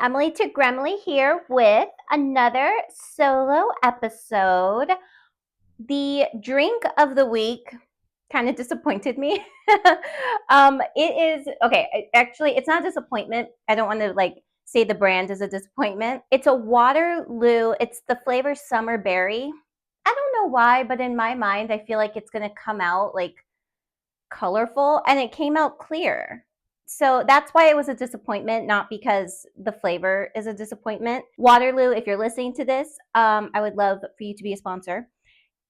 Emily to Gremily here with another solo episode. The drink of the week kind of disappointed me. It is okay. Actually, it's not a disappointment. I don't want to say the brand is a disappointment. It's a Waterloo. It's the flavor summer berry. I don't know why, but in my mind, I feel like it's gonna come out like colorful, and it came out clear. So that's why it was a disappointment, not because the flavor is a disappointment. Waterloo, if you're listening to this, I would love for you to be a sponsor.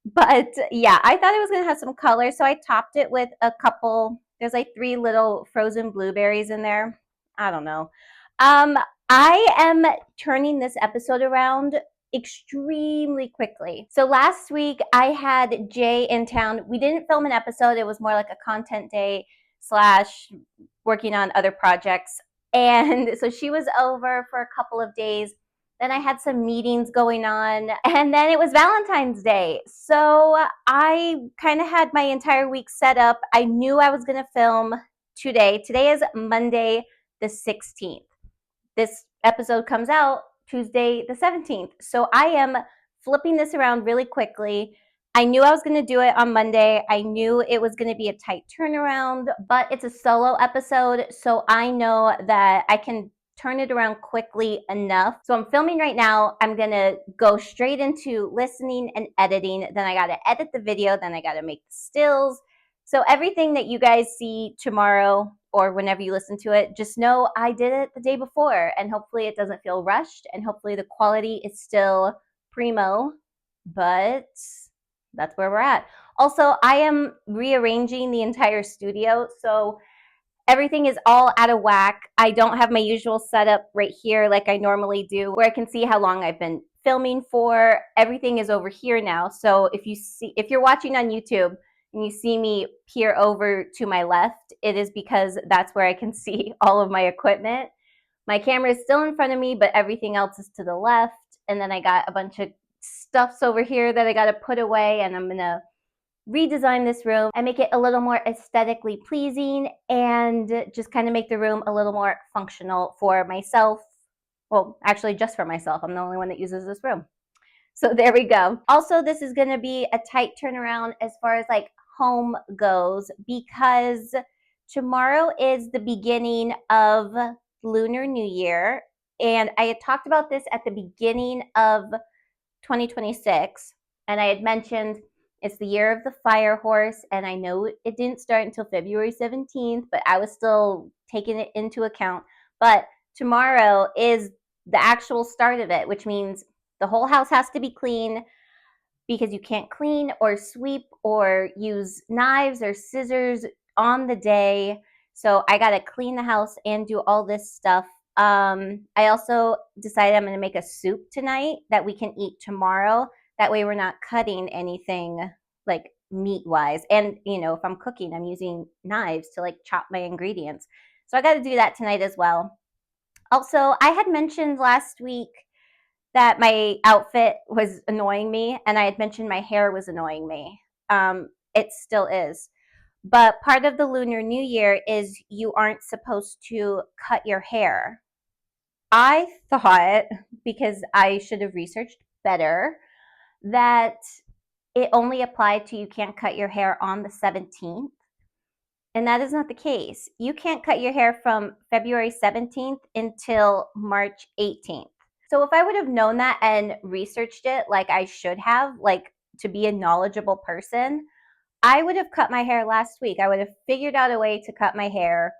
But yeah, I thought it was going to have some color, so I topped it with a couple. There's like 3 little frozen blueberries in there. I don't know. Um, I am turning this episode around extremely quickly. So last week I had Jay in town. We didn't film an episode. It was more like a content day slash working on other projects. And so she was over for a couple of days. Then I had some meetings going on, and then it was Valentine's Day. So I kind of had my entire week set up. I knew I was going to film today. Today is Monday the 16th. This episode comes out Tuesday the 17th. So I am flipping this around really quickly. I knew I was going to do it on Monday. I knew it was going to be a tight turnaround, but it's a solo episode, so I know that I can turn it around quickly enough. So I'm filming right now. I'm going to go straight into listening and editing. Then I got to edit the video. Then I got to make the stills. So everything that you guys see tomorrow or whenever you listen to it, just know I did it the day before, and hopefully it doesn't feel rushed, and hopefully the quality is still primo, but that's where we're at. Also, I am rearranging the entire studio, so everything is all out of whack. I don't have my usual setup right here like I normally do, where I can see how long I've been filming for. Everything is over here now. So if you're watching on YouTube and you see me peer over to my left, it is because that's where I can see all of my equipment. My camera is still in front of me, but everything else is to the left. And then I got a bunch of stuffs over here that I got to put away, and I'm going to redesign this room and make it a little more aesthetically pleasing and just kind of make the room a little more functional for myself. Well, actually just for myself. I'm the only one that uses this room. So there we go. Also, this is going to be a tight turnaround as far as like home goes, because tomorrow is the beginning of Lunar New Year. And I had talked about this at the beginning of 2026. And I had mentioned it's the year of the fire horse, and I know it didn't start until February 17th, but I was still taking it into account. But tomorrow is the actual start of it, which means the whole house has to be clean, because you can't clean or sweep or use knives or scissors on the day. So I got to clean the house and do all this stuff. I also decided I'm going to make a soup tonight that we can eat tomorrow. That way we're not cutting anything like meat wise. And, if I'm cooking, I'm using knives to like chop my ingredients. So I got to do that tonight as well. Also, I had mentioned last week that my outfit was annoying me, and I had mentioned my hair was annoying me. It still is. But part of the Lunar New Year is you aren't supposed to cut your hair. I thought, because I should have researched better, that it only applied to you can't cut your hair on the 17th. And that is not the case. You can't cut your hair from February 17th until March 18th. So if I would have known that and researched it like I should have, like to be a knowledgeable person, I would have cut my hair last week. I would have figured out a way to cut my hair,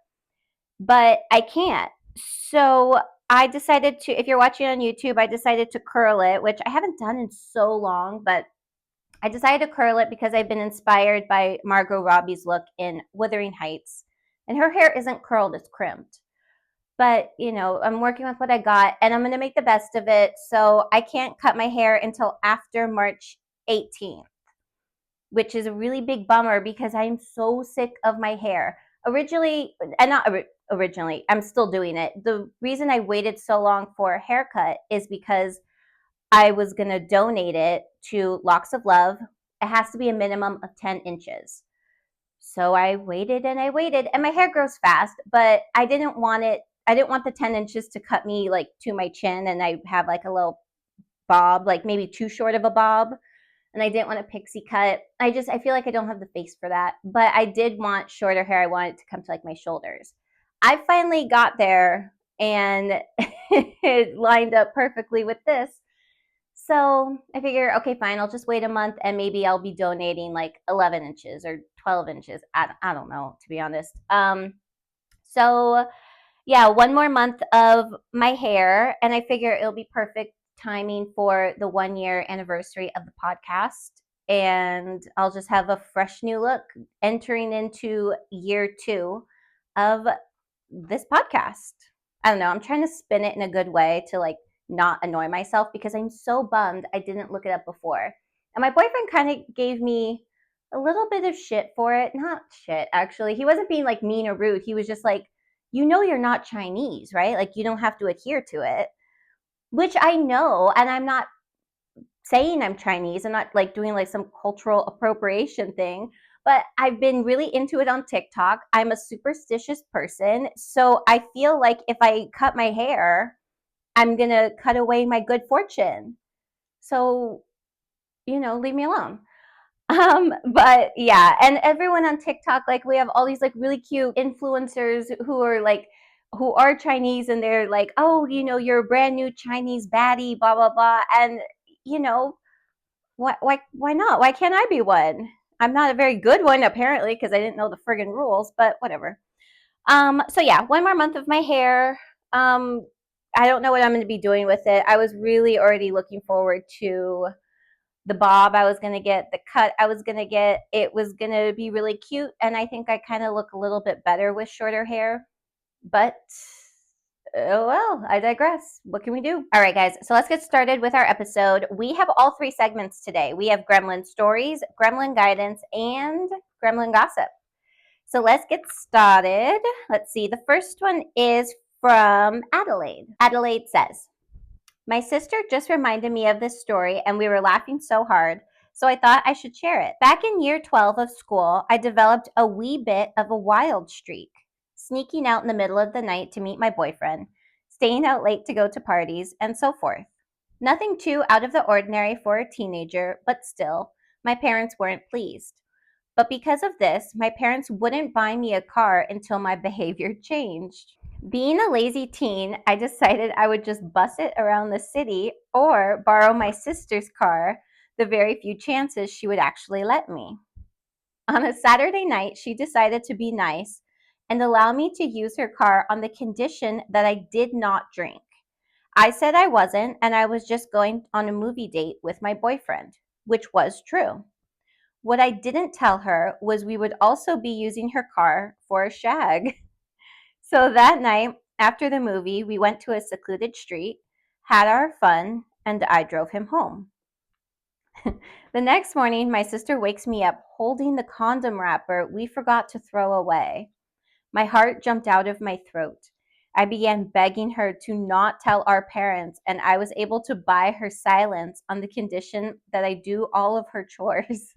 but I can't. So I decided to, if you're watching on YouTube, I decided to curl it, which I haven't done in so long, but I decided to curl it because I've been inspired by Margot Robbie's look in Wuthering Heights. And her hair isn't curled, it's crimped. But, I'm working with what I got, and I'm going to make the best of it. So I can't cut my hair until after March 18th, which is a really big bummer because I'm so sick of my hair. Originally, I'm still doing it. The reason I waited so long for a haircut is because I was going to donate it to Locks of Love. It has to be a minimum of 10 inches. So I waited, and my hair grows fast, but I didn't want it. I didn't want the 10 inches to cut me like to my chin, and I have like a little bob, like maybe too short of a bob, and I didn't want a pixie cut. I feel like I don't have the face for that, but I did want shorter hair. I wanted it to come to like my shoulders. I finally got there, and it lined up perfectly with this. So I figure, okay, fine, I'll just wait a month and maybe I'll be donating like 11 inches or 12 inches. I don't know, to be honest. So yeah, one more month of my hair, and I figure it'll be perfect timing for the 1 year anniversary of the podcast. And I'll just have a fresh new look entering into year 2 of this podcast. I don't know. I'm trying to spin it in a good way to like not annoy myself because I'm so bummed I didn't look it up before. And my boyfriend kind of gave me a little bit of shit for it. Not shit, actually. He wasn't being like mean or rude. He was just like, you know, you're not Chinese, right? Like, you don't have to adhere to it, which I know. And I'm not saying I'm Chinese. I'm not like doing like some cultural appropriation thing, but I've been really into it on TikTok. I'm a superstitious person. So I feel like if I cut my hair, I'm going to cut away my good fortune. So, you know, leave me alone. But yeah, and everyone on TikTok, like we have all these like really cute influencers who are Chinese, and they're like, oh, you know, you're a brand new Chinese baddie, blah blah blah. And you know, why not? Why can't I be one? I'm not a very good one apparently because I didn't know the friggin' rules, but whatever. So yeah, one more month of my hair. I don't know what I'm going to be doing with it. I was really already looking forward to the bob I was going to get, the cut I was going to get. It was going to be really cute, and I think I kind of look a little bit better with shorter hair. But oh well, I digress. What can we do? All right, guys, so let's get started with our episode. We have all 3 segments today. We have Gremlin Stories, Gremlin Guidance, and Gremlin Gossip. So let's get started. Let's see. The first one is from Adelaide. Adelaide says, my sister just reminded me of this story, and we were laughing so hard, so I thought I should share it. Back in year 12 of school, I developed a wee bit of a wild streak, sneaking out in the middle of the night to meet my boyfriend, staying out late to go to parties, and so forth. Nothing too out of the ordinary for a teenager, but still, my parents weren't pleased. But because of this, my parents wouldn't buy me a car until my behavior changed. Being a lazy teen, I decided I would just bus it around the city or borrow my sister's car the very few chances she would actually let me. On a Saturday night, she decided to be nice and allow me to use her car on the condition that I did not drink. I said I wasn't, and I was just going on a movie date with my boyfriend, which was true. What I didn't tell her was we would also be using her car for a shag. So that night, after the movie, we went to a secluded street, had our fun, and I drove him home. The next morning, my sister wakes me up holding the condom wrapper we forgot to throw away. My heart jumped out of my throat. I began begging her to not tell our parents, and I was able to buy her silence on the condition that I do all of her chores.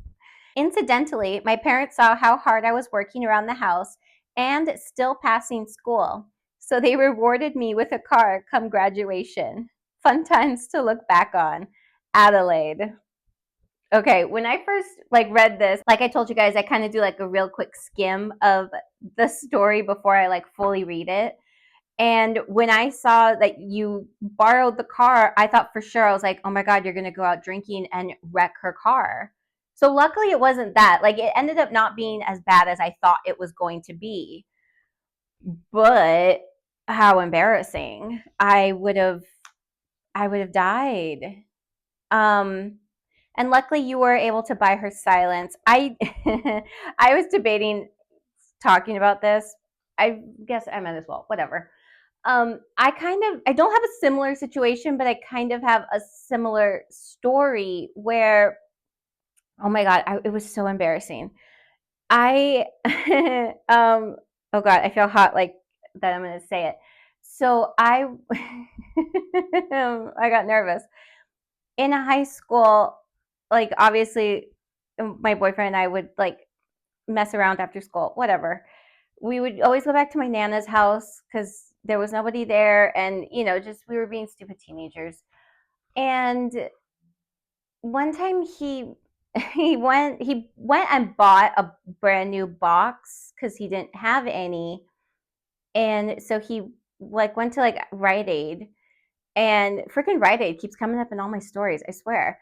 Incidentally, my parents saw how hard I was working around the house and still passing school, so they rewarded me with a car come graduation. Fun times to look back on. Adelaide. Okay, when I first read this, like I told you guys, I kind of do like a real quick skim of the story before I fully read it. And when I saw that you borrowed the car, I thought for sure, I was like, oh my God, you're going to go out drinking and wreck her car. So luckily it wasn't that. It ended up not being as bad as I thought it was going to be. But how embarrassing. I would have died. And luckily you were able to buy her silence. I I was debating talking about this. I guess I might as well. Whatever. I don't have a similar situation, but I kind of have a similar story where, oh my God, it was so embarrassing. I, oh God, I feel hot that I'm going to say it. So I got nervous. In high school, obviously my boyfriend and I would mess around after school, whatever. We would always go back to my Nana's house because there was nobody there, and just we were being stupid teenagers. And one time he went and bought a brand new box because he didn't have any, and so he like went to like Rite Aid, and freaking Rite Aid keeps coming up in all my stories, I swear.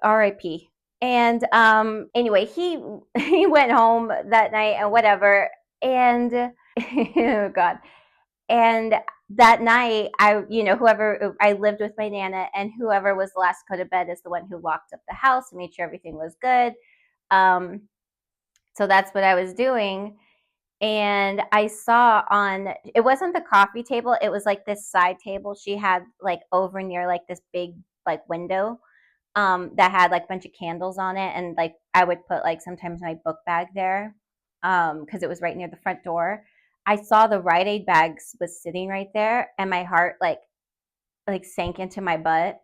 R.I.P. And anyway, he went home that night and whatever, and oh god. And that night, whoever I lived with my nana, and whoever was the last to go to bed is the one who locked up the house and made sure everything was good. Um, so that's what I was doing. And I saw it wasn't the coffee table, it was like this side table she had like over near like this big like window, that had like a bunch of candles on it. And like I would put like sometimes my book bag there, because it was right near the front door. I saw the Rite Aid bags was sitting right there, and my heart like sank into my butt.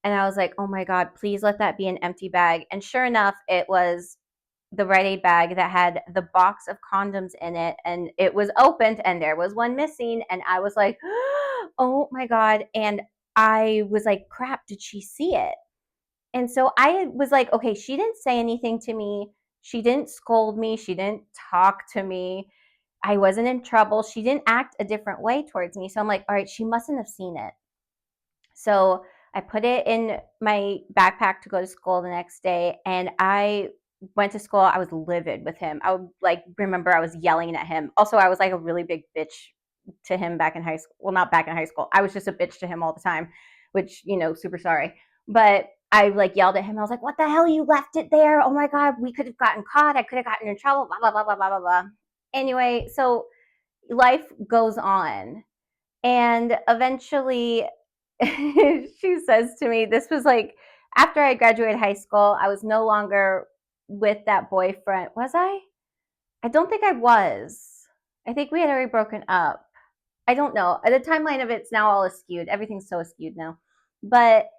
And I was like, oh my God, please let that be an empty bag. And sure enough, it was the Rite Aid bag that had the box of condoms in it, and it was opened and there was one missing. And I was like, oh my God. And I was like, crap, did she see it? And so I was like, okay, she didn't say anything to me. She didn't scold me. She didn't talk to me. I wasn't in trouble. She didn't act a different way towards me. So I'm like, all right, she mustn't have seen it. So I put it in my backpack to go to school the next day. And I went to school. I was livid with him. I would like remember I was yelling at him. Also, I was like a really big bitch to him back in high school. Well, not back in high school. I was just a bitch to him all the time, which, super sorry. But I like yelled at him. I was like, what the hell? You left it there. Oh my God. We could have gotten caught. I could have gotten in trouble. Blah, blah, blah, blah, blah, blah, blah. Anyway, so life goes on. And eventually she says to me, this was like after I graduated high school, I was no longer with that boyfriend. Was I? I don't think I was. I think we had already broken up. I don't know. The timeline of it's now all askewed. Everything's so askewed now. But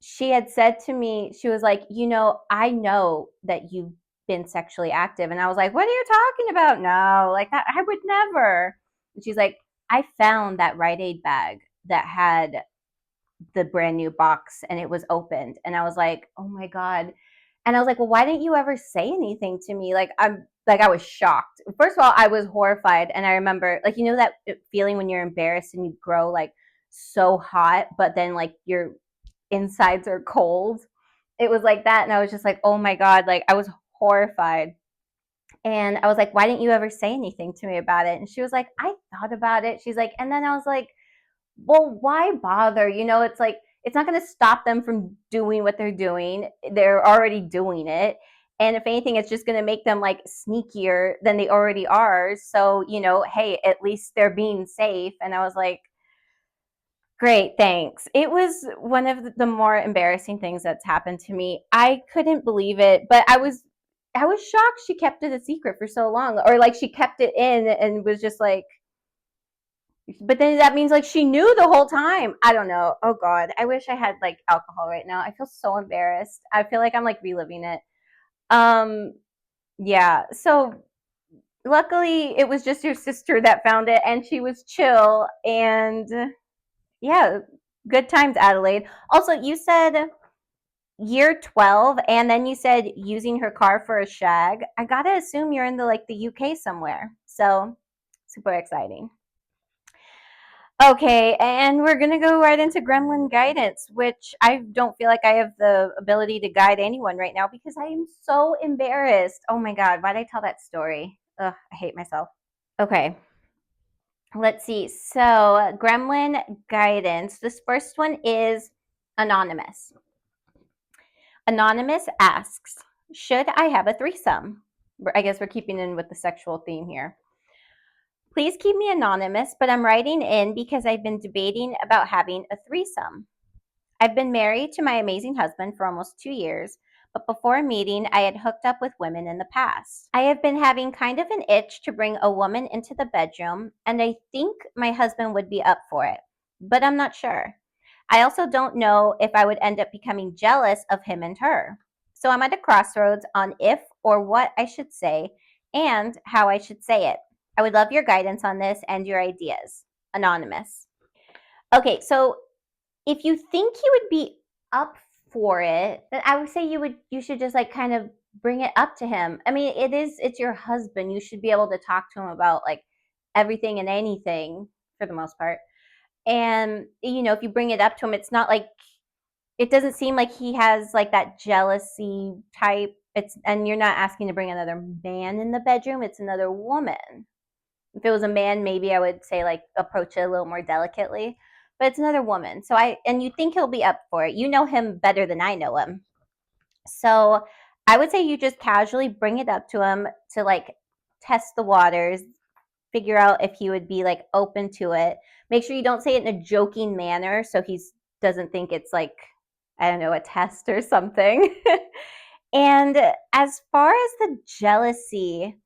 she had said to me, she was like, I know that you've been sexually active. And I was like, what are you talking about? No, like that, I would never. And she's like, I found that Rite Aid bag that had the brand new box and it was opened. And I was like, oh my God. And I was like, well, why didn't you ever say anything to me? Like, I was shocked. First of all, I was horrified. And I remember, like, that feeling when you're embarrassed and you grow like so hot, but then like your insides are cold. It was like that. And I was just like, oh my God, like I was horrified. And I was like, why didn't you ever say anything to me about it? And she was like, I thought about it. She's like, and then I was like, well, why bother? It's like, it's not going to stop them from doing what they're doing. They're already doing it. And if anything, it's just going to make them like sneakier than they already are. So, hey, at least they're being safe. And I was like, great, thanks. It was one of the more embarrassing things that's happened to me. I couldn't believe it, but I was shocked she kept it a secret for so long, or like she kept it in and was just like, but then that means like she knew the whole time. I don't know. Oh God, I wish I had like alcohol right now. I feel so embarrassed. I feel like I'm like reliving it. Um, yeah. So luckily it was just your sister that found it, and she was chill. And yeah, good times, Adelaide. Also, you said year 12, and then you said using her car for a shag. I gotta assume you're in the UK somewhere. So super exciting. Okay, and we're gonna go right into Gremlin guidance, which I don't feel like I have the ability to guide anyone right now because I am so embarrassed. Oh my God, why did I tell that story? Ugh, I hate myself. Okay, let's see. So, Gremlin guidance. This first one is anonymous. Anonymous asks, should I have a threesome? I guess we're keeping in with the sexual theme here. Please keep me anonymous, but I'm writing in because I've been debating about having a threesome. I've been married to my amazing husband for almost 2 years, but before meeting, I had hooked up with women in the past. I have been having kind of an itch to bring a woman into the bedroom, and I think my husband would be up for it, but I'm not sure. I also don't know if I would end up becoming jealous of him and her. So I'm at a crossroads on if or what I should say and how I should say it. I would love your guidance on this and your ideas. Anonymous. Okay, so if you think he would be up for it, then I would say you should just like kind of bring it up to him. I mean, it's your husband. You should be able to talk to him about like everything and anything for the most part. And if you bring it up to him, it's not like it doesn't seem like he has like that jealousy type. And you're not asking to bring another man in the bedroom, it's another woman. If it was a man, maybe I would say like approach it a little more delicately, but it's another woman. And you think he'll be up for it. You know him better than I know him. So I would say you just casually bring it up to him to like test the waters, figure out if he would be like open to it. Make sure you don't say it in a joking manner so he doesn't think it's like, I don't know, a test or something. And as far as the jealousy,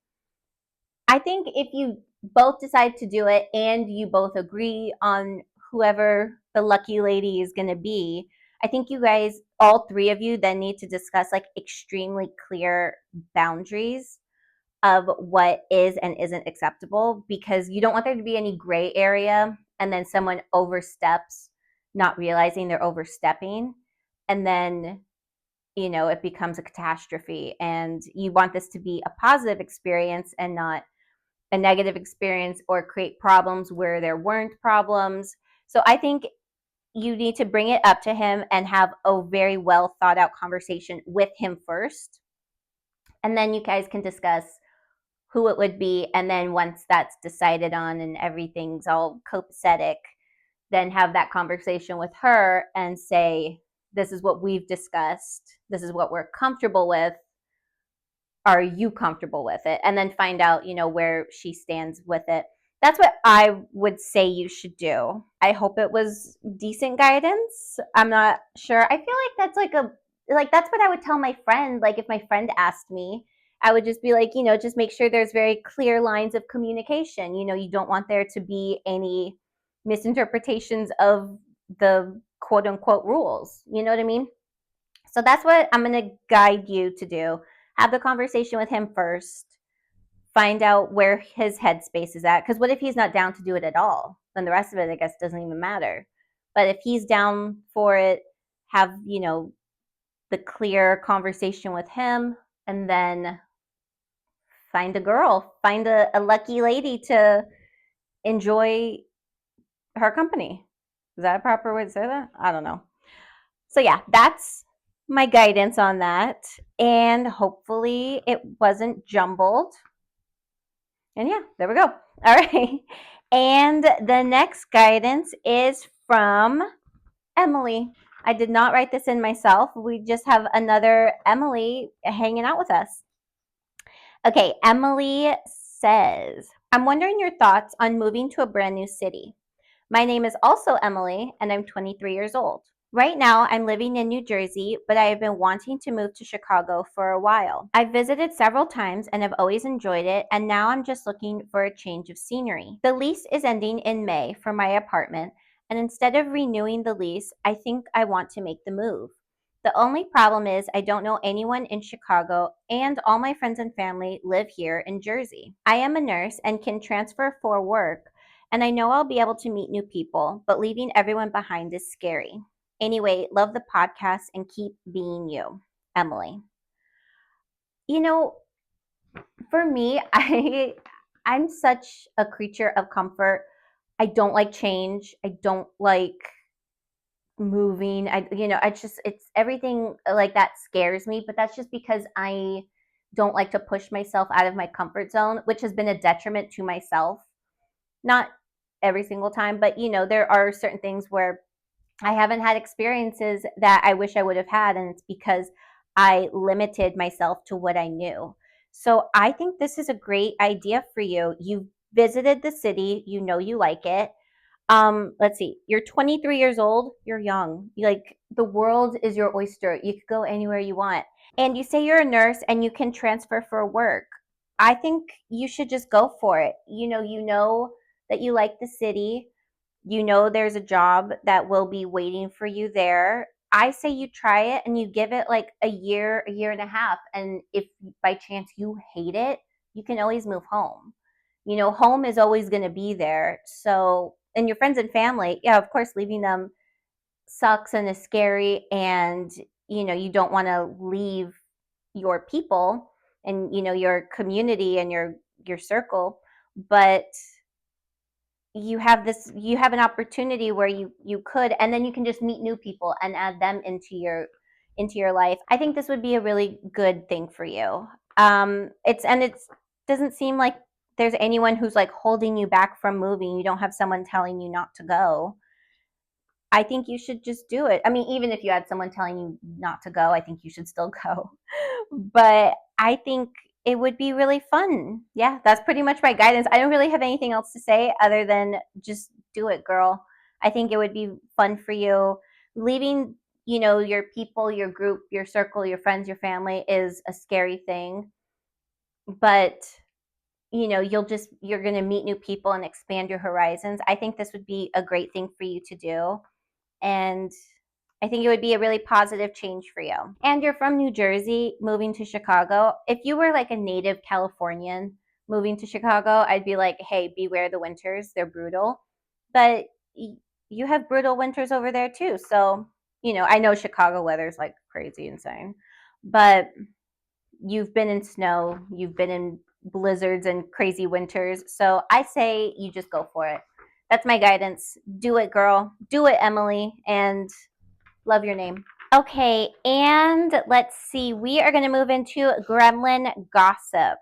I think if you both decide to do it and you both agree on whoever the lucky lady is going to be, I think you guys, all three of you, then need to discuss like extremely clear boundaries of what is and isn't acceptable, because you don't want there to be any gray area and then someone oversteps, not realizing they're overstepping. And then, it becomes a catastrophe. And you want this to be a positive experience and not a negative experience or create problems where there weren't problems. So I think you need to bring it up to him and have a very well thought out conversation with him first. And then you guys can discuss who it would be. And then once that's decided on and everything's all copacetic, then have that conversation with her and say, this is what we've discussed. This is what we're comfortable with. Are you comfortable with it? And then find out, where she stands with it. That's what I would say you should do. I hope it was decent guidance. I'm not sure. I feel like that's that's what I would tell my friend. Like if my friend asked me, I would just be like, just make sure there's very clear lines of communication. You don't want there to be any misinterpretations of the quote unquote rules. You know what I mean? So that's what I'm going to guide you to do. Have the conversation with him first. Find out where his headspace is at. Because what if he's not down to do it at all? Then the rest of it, I guess, doesn't even matter. But if he's down for it, have, the clear conversation with him, and then find a girl, find a lucky lady to enjoy her company. Is that a proper way to say that? I don't know. So yeah, that's my guidance on that. And hopefully it wasn't jumbled. And yeah, there we go. All right. And the next guidance is from Emily. I did not write this in myself. We just have another Emily hanging out with us. Okay, Emily says, I'm wondering your thoughts on moving to a brand new city. My name is also Emily, and I'm 23 years old. Right now, I'm living in New Jersey, but I have been wanting to move to Chicago for a while. I've visited several times and have always enjoyed it, and now I'm just looking for a change of scenery. The lease is ending in May for my apartment, and instead of renewing the lease, I think I want to make the move. The only problem is I don't know anyone in Chicago, and all my friends and family live here in Jersey. I am a nurse and can transfer for work, and I know I'll be able to meet new people, but leaving everyone behind is scary. Anyway, love the podcast and keep being you, Emily. For me, I'm such a creature of comfort. I don't like change. I don't like moving. It's everything like that scares me, but that's just because I don't like to push myself out of my comfort zone, which has been a detriment to myself. Not every single time, but there are certain things where I haven't had experiences that I wish I would have had, and it's because I limited myself to what I knew. So I think this is a great idea for you. You visited the city, you like it. Let's see. You're 23 years old. You're young. The world is your oyster. You could go anywhere you want. And you say you're a nurse and you can transfer for work. I think you should just go for it. You know that you like the city. There's a job that will be waiting for you there. I say you try it and you give it like a year and a half. And if by chance you hate it, you can always move home. Home is always going to be there. So and your friends and family, yeah, of course, leaving them sucks and is scary, and you don't want to leave your people and your community and your circle, but you have an opportunity where you could, and then you can just meet new people and add them into your life. I think this would be a really good thing for you. It's doesn't seem like there's anyone who's like holding you back from moving. You don't have someone telling you not to go. I think you should just do it. I mean, even if you had someone telling you not to go, I think you should still go. But I think it would be really fun. Yeah, that's pretty much my guidance. I don't really have anything else to say other than just do it, girl. I think it would be fun for you. Leaving, your people, your group, your circle, your friends, your family is a scary thing. But you're going to meet new people and expand your horizons. I think this would be a great thing for you to do. And I think it would be a really positive change for you. And you're from New Jersey, moving to Chicago. If you were like a native Californian moving to Chicago, I'd be like, hey, beware the winters. They're brutal. But you have brutal winters over there too. So, I know Chicago weather's like crazy insane, but you've been in snow, you've been in blizzards and crazy winters. So I say you just go for it. That's my guidance. Do it, girl. Do it, Emily. And love your name. Okay, and let's see. We are going to move into Gremlin Gossip.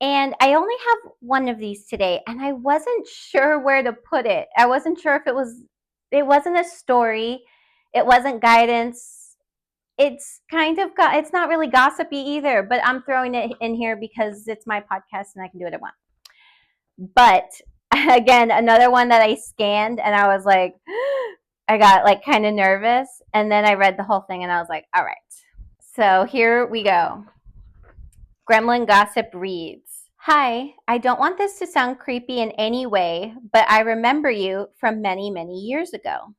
And I only have one of these today, and I wasn't sure where to put it. I wasn't sure if it wasn't a story, it wasn't guidance. It's not really gossipy either, but I'm throwing it in here because it's my podcast and I can do what I want. But again, another one that I scanned and I was like, I got like kind of nervous. And then I read the whole thing and I was like, all right. So here we go. Gremlin Gossip reads, hi, I don't want this to sound creepy in any way, but I remember you from many, many years ago.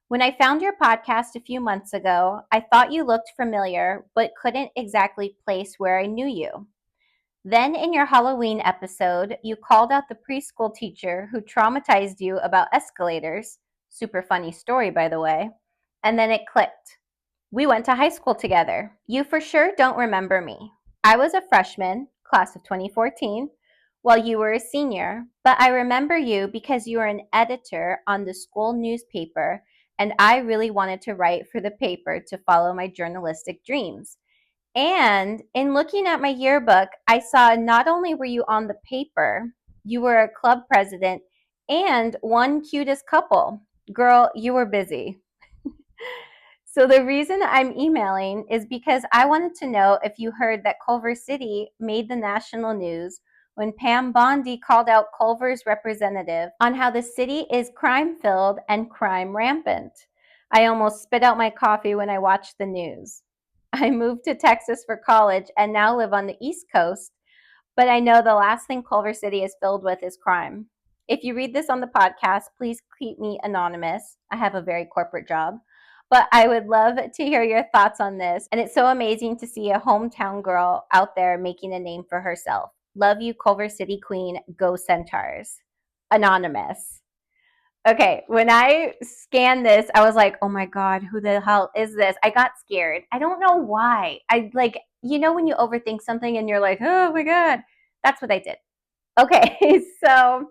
When I found your podcast a few months ago, I thought you looked familiar, but couldn't exactly place where I knew you. Then, in your Halloween episode, you called out the preschool teacher who traumatized you about escalators. Super funny story, by the way. And then it clicked. We went to high school together. You for sure don't remember me. I was a freshman, class of 2014, while you were a senior, but I remember you because you were an editor on the school newspaper, and I really wanted to write for the paper to follow my journalistic dreams. And in looking at my yearbook, I saw not only were you on the paper, you were a club president and one cutest couple. Girl, you were busy. So the reason I'm emailing is because I wanted to know if you heard that Culver City made the national news when Pam Bondi called out Culver's representative on how the city is crime-filled and crime rampant. I almost spit out my coffee when I watched the news. I moved to Texas for college and now live on the East Coast, but I know the last thing Culver City is filled with is crime. If you read this on the podcast, please keep me anonymous. I have a very corporate job. But I would love to hear your thoughts on this. And it's so amazing to see a hometown girl out there making a name for herself. Love you, Culver City Queen. Go Centaurs. Anonymous. Okay, when I scanned this, I was like, oh my God, who the hell is this? I got scared. I don't know why. I like, when you overthink something and you're like, oh my God, that's what I did. Okay, so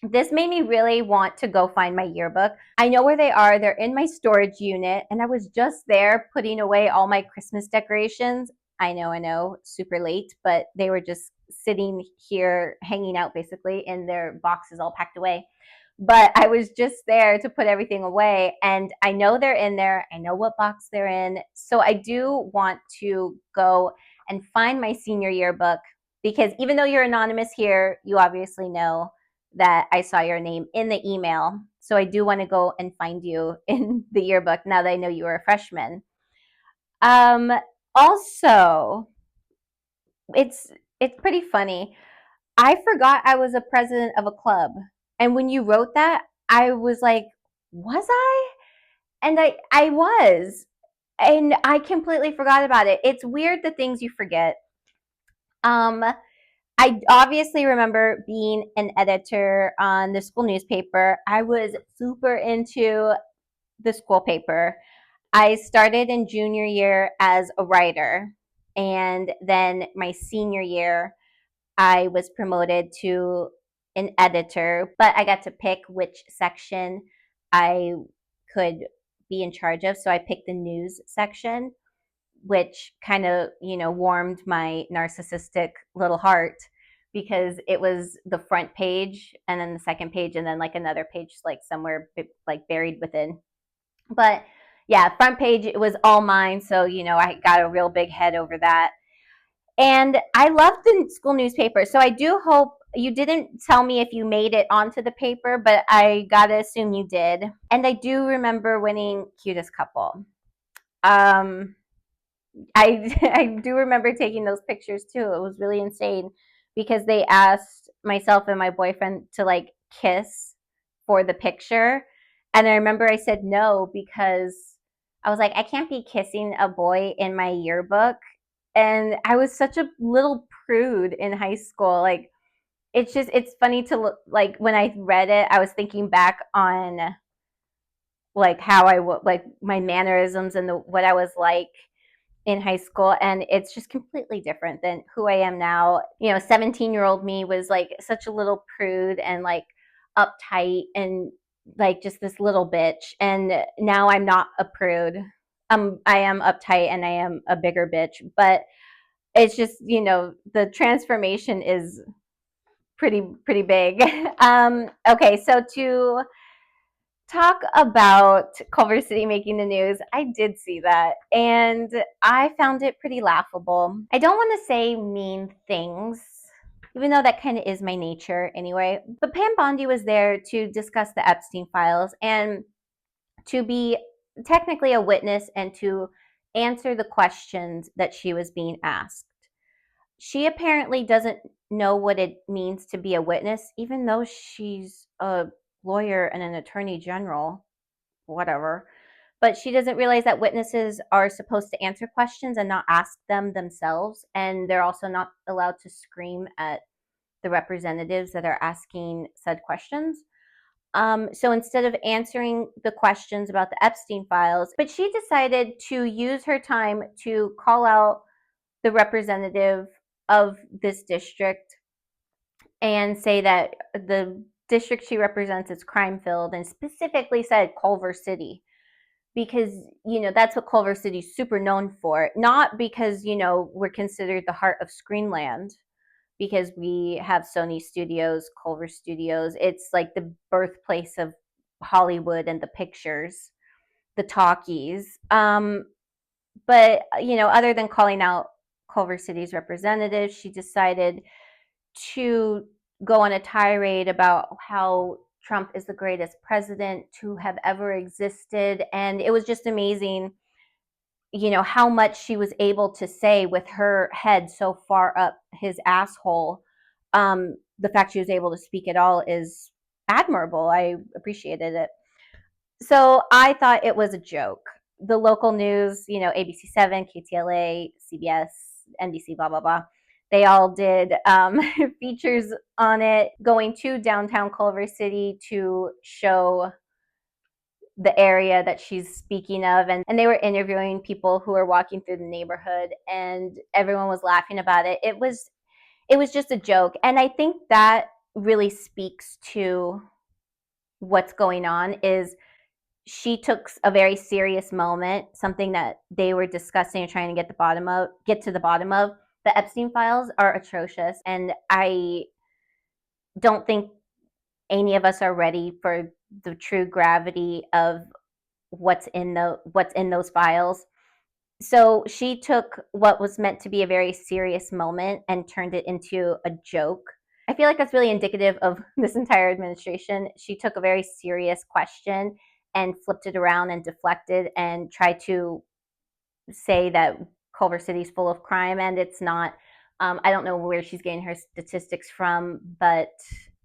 this made me really want to go find my yearbook. I know where they are. They're in my storage unit, and I was just there putting away all my Christmas decorations. I know, super late, but they were just sitting here hanging out basically in their boxes all packed away. But I was just there to put everything away, and I know they're in there. I know what box they're in. So I do want to go and find my senior yearbook, because even though you're anonymous here, you obviously know that I saw your name in the email. So I do want to go and find you in the yearbook now that I know you were a freshman. Also, it's pretty funny. I forgot I was a president of a club. And when you wrote that, I was like, was I? And I was. And I completely forgot about it. It's weird the things you forget. I obviously remember being an editor on the school newspaper. I was super into the school paper. I started in junior year as a writer, and then my senior year, I was promoted to an editor, but I got to pick which section I could be in charge of. So I picked the news section, which kind of, warmed my narcissistic little heart because it was the front page and then the second page and then like another page like somewhere like buried within. But yeah, front page, it was all mine. So, I got a real big head over that. And I loved the school newspaper. So I do hope you didn't tell me if you made it onto the paper, but I gotta assume you did. And I do remember winning cutest couple. Um, I I do remember taking those pictures too. It was really insane because they asked myself and my boyfriend to like kiss for the picture. And I remember I said no because I was like, I can't be kissing a boy in my yearbook. And I was such a little prude in high school. Like it's funny to look like when I read it, I was thinking back on like how like my mannerisms and what I was like in high school, and it's just completely different than who I am now. 17-year-old me was like such a little prude and like uptight and like just this little bitch, and now I'm not a prude. I am uptight and I am a bigger bitch, but it's just, the transformation is pretty big. Okay, so to talk about Culver City making the news, I did see that and I found it pretty laughable. I don't want to say mean things, even though that kind of is my nature anyway. But Pam Bondi was there to discuss the Epstein files and to be technically a witness and to answer the questions that she was being asked. She apparently doesn't know what it means to be a witness, even though she's a lawyer and an attorney general, whatever. But she doesn't realize that witnesses are supposed to answer questions and not ask them themselves. And they're also not allowed to scream at the representatives that are asking said questions. So instead of answering the questions about the Epstein files, but she decided to use her time to call out the representative of this district and say that the district she represents is crime filled, and specifically said Culver City because that's what Culver City's super known for, not because we're considered the heart of Screenland because we have Sony Studios, Culver Studios. It's like the birthplace of Hollywood and the pictures, the talkies. But other than calling out Culver City's representatives, she decided to go on a tirade about how Trump is the greatest president to have ever existed. And it was just amazing, how much she was able to say with her head so far up his asshole. The fact she was able to speak at all is admirable. I appreciated it. So I thought it was a joke. The local news, ABC7, KTLA, CBS, NBC, blah, blah, blah, they all did features on it, going to downtown Culver City to show the area that she's speaking of. And they were interviewing people who were walking through the neighborhood, and everyone was laughing about it. It was just a joke. And I think that really speaks to what's going on is she took a very serious moment, something that they were discussing and trying to get to the bottom of. The Epstein files are atrocious, and I don't think any of us are ready for the true gravity of what's in those files. So she took what was meant to be a very serious moment and turned it into a joke. I feel like that's really indicative of this entire administration. She took a very serious question and flipped it around and deflected and tried to say that Culver City's full of crime, and it's not. I don't know where she's getting her statistics from, but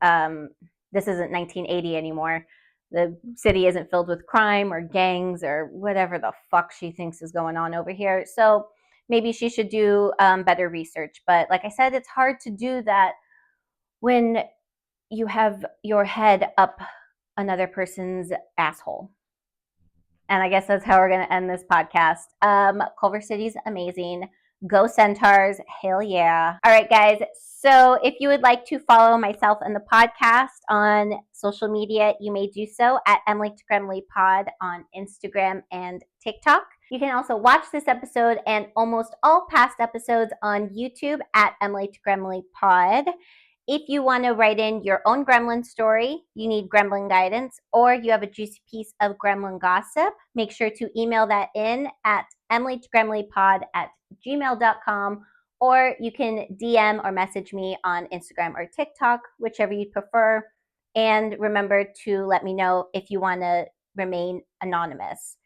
this isn't 1980 anymore. The city isn't filled with crime or gangs or whatever the fuck she thinks is going on over here. So maybe she should do better research. But like I said, it's hard to do that when you have your head up another person's asshole. And I guess that's how we're going to end this podcast. Culver City's amazing. Go Centaurs. Hell yeah. All right, guys. So if you would like to follow myself and the podcast on social media, you may do so at Emily to Gremily Pod on Instagram and TikTok. You can also watch this episode and almost all past episodes on YouTube at Emily to Gremily Pod. If you want to write in your own gremlin story, you need gremlin guidance, or you have a juicy piece of gremlin gossip, make sure to email that in at emilytoggremilypod@gmail.com, or you can DM or message me on Instagram or TikTok, whichever you prefer. And remember to let me know if you want to remain anonymous.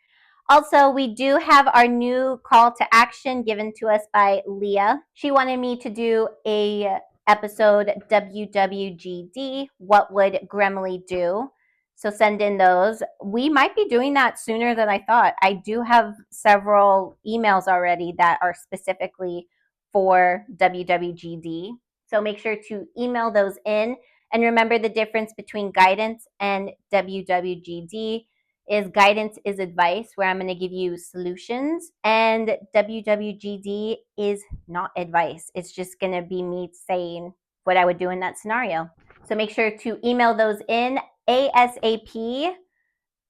Also, we do have our new call to action given to us by Leah. She wanted me to do a episode WWGD, what would Gremily do? So send in those. We might be doing that sooner than I thought. I do have several emails already that are specifically for WWGD. So make sure to email those in. And remember the difference between guidance and WWGD is guidance is advice, where I'm going to give you solutions, and WWGD is not advice. It's just going to be me saying what I would do in that scenario. So make sure to email those in ASAP.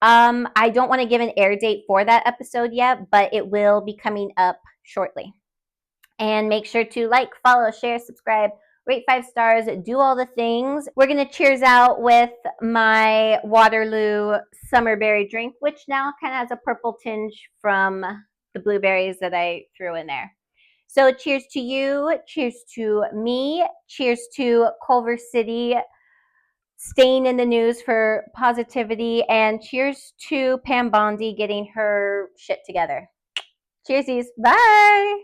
I don't want to give an air date for that episode yet, but it will be coming up shortly. And make sure to like, follow, share, subscribe, rate 5 stars, do all the things. We're going to cheers out with my Waterloo summerberry drink, which now kind of has a purple tinge from the blueberries that I threw in there. So cheers to you, cheers to me, cheers to Culver City staying in the news for positivity, and cheers to Pam Bondi getting her shit together. Cheersies. Bye.